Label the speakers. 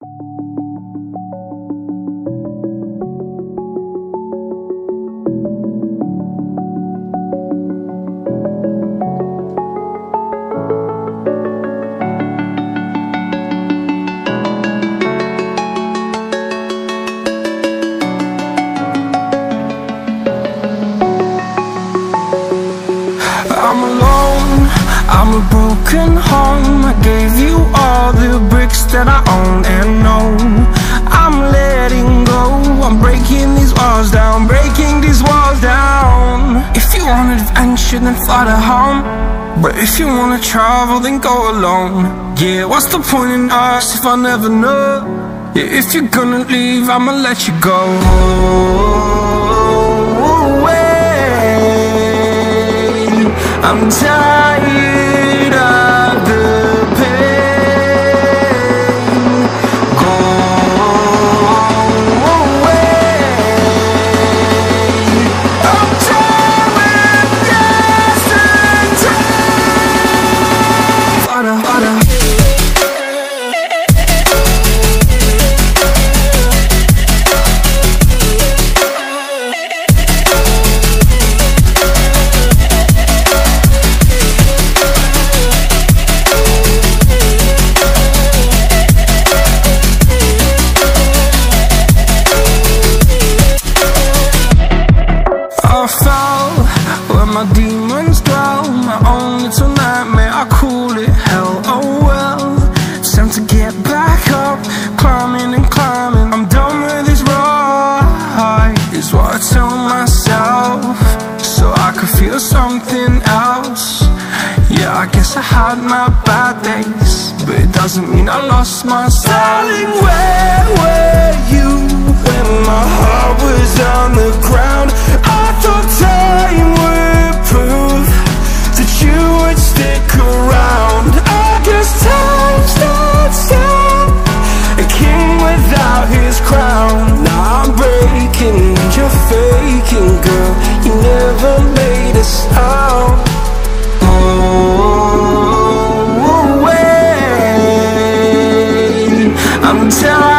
Speaker 1: I'm alone, I'm a broken home. I gave you all the bricks that I own and know. I'm letting go, I'm breaking these walls down, breaking these walls down. If you want adventure, then fly to home. But if you wanna travel, then go alone. Yeah, what's the point in us if I never know? Yeah, if you're gonna leave, I'ma let you go. I'm tired of the pain. Go away. I'm tired with yesterday. Harder, harder. My demons dwell, my own little nightmare, I call it hell, oh well. It's time to get back up, climbing and climbing. I'm done with this ride, is what I tell myself, so I could feel something else. Yeah, I guess I had my bad days, but it doesn't mean I lost my style. Darling, where were you when my heart was on the ground? I thought time would prove that you would stick around. I guess time stood still, a king without his crown. Now I'm breaking and you're faking, girl. You never made a sound. Oh, wait, I'm tired.